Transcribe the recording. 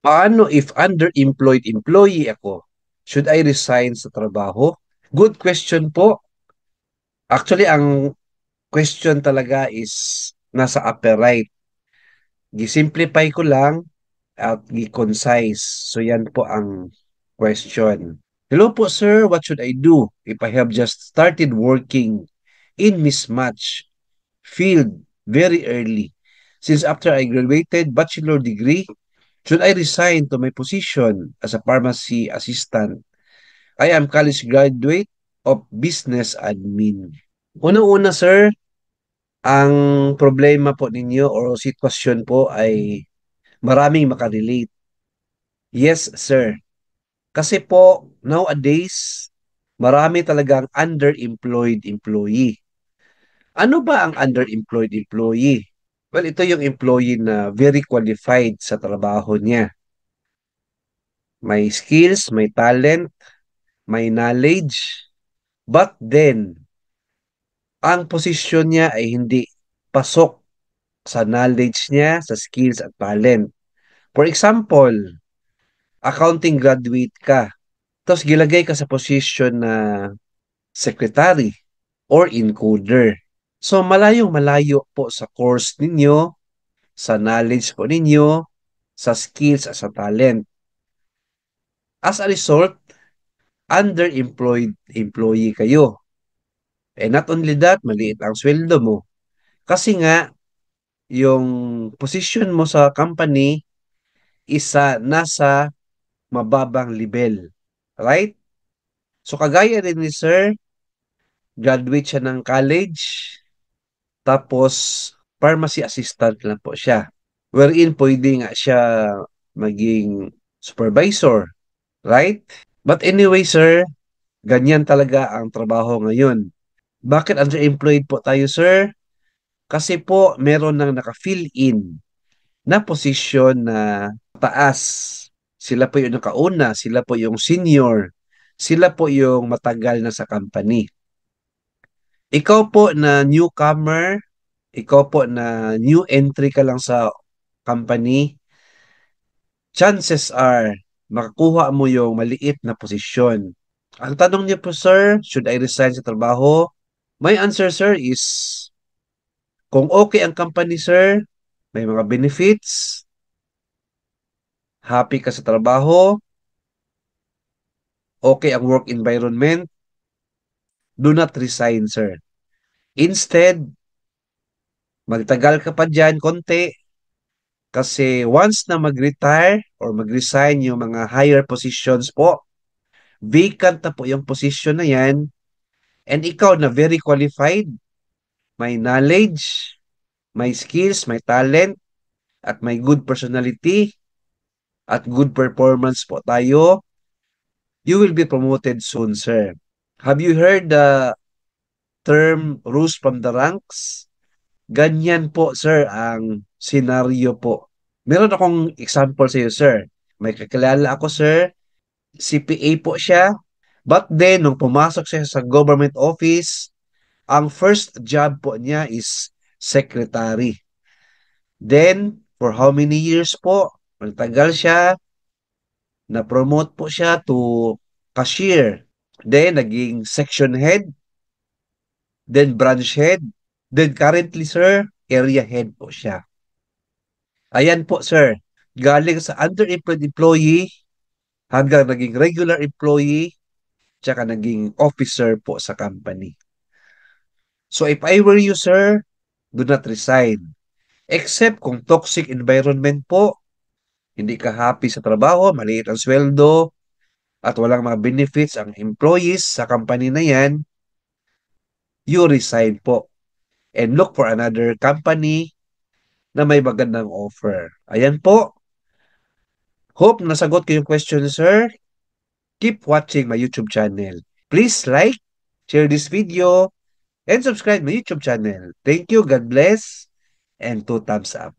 Paano if underemployed employee ako? Should I resign sa trabaho? Good question po. Actually, ang question talaga is nasa upper right. Gi-simplify ko lang at gi-concise. So yan po ang question. Hello po sir, what should I do if I have just started working in mismatch field very early? Since after I graduated bachelor degree, should I resign to my position as a pharmacy assistant? I am college graduate of business admin. Una-una sir, ang problema po ninyo o sitwasyon po ay maraming makarelate. Yes sir. Kasi po nowadays, marami talagang underemployed employee. Ano ba ang underemployed employee? Well, ito yung employee na very qualified sa trabaho niya. May skills, may talent, may knowledge, but then, ang posisyon niya ay hindi pasok sa knowledge niya, sa skills at talent. For example, accounting graduate ka, tapos gilagay ka sa position na secretary or encoder. So, malayong malayo po sa course ninyo, sa knowledge po ninyo, sa skills at sa talent. As a result, underemployed employee kayo. And not only that, maliit ang sweldo mo. Kasi nga, yung position mo sa company isa nasa mababang level. Right? So, kagaya rin ni Sir, graduate siya ng college, tapos pharmacy assistant lang po siya. Wherein pwede nga siya maging supervisor. Right? But anyway, sir, ganyan talaga ang trabaho ngayon. Bakit underemployed po tayo, sir? Kasi po meron nang naka-fill in na posisyon na taas. Sila po yung nakauna, sila po yung senior, sila po yung matagal na sa company. Ikaw po na newcomer, ikaw po na new entry ka lang sa company, chances are makakuha mo yung maliit na posisyon. Ang tanong niyo po, sir, should I resign sa trabaho? My answer, sir, is kung okay ang company, sir, may mga benefits, happy ka sa trabaho, okay ang work environment, do not resign, sir. Instead, magtagal ka pa dyan konti kasi once na mag-retire or mag-resign yung mga higher positions po, vacant na po yung position na yan and ikaw na very qualified, may knowledge, may skills, may talent, at may good personality, at good performance po tayo, you will be promoted soon, sir. Have you heard the term rules from the ranks? Ganyan po, sir, ang senaryo po. Meron akong example sa iyo, sir. May kakilala ako, sir. CPA po siya. But then, nung pumasok siya sa government office, ang first job po niya is secretary. Then, for how many years po? Magtagal siya, na-promote po siya to cashier. Then, naging section head, then branch head, then currently, sir, area head po siya. Ayan po, sir. Galing sa underemployed employee hanggang naging regular employee, tsaka naging officer po sa company. So, if I were you, sir, do not resign. Except kung toxic environment po, hindi ka happy sa trabaho, maliit ang sweldo, at walang mga benefits ang employees sa company na yan, you resign po and look for another company na may magandang offer. Ayan po. Hope nasagot ko yung question, sir. Keep watching my YouTube channel. Please like, share this video, and subscribe my YouTube channel. Thank you, God bless, and two thumbs up.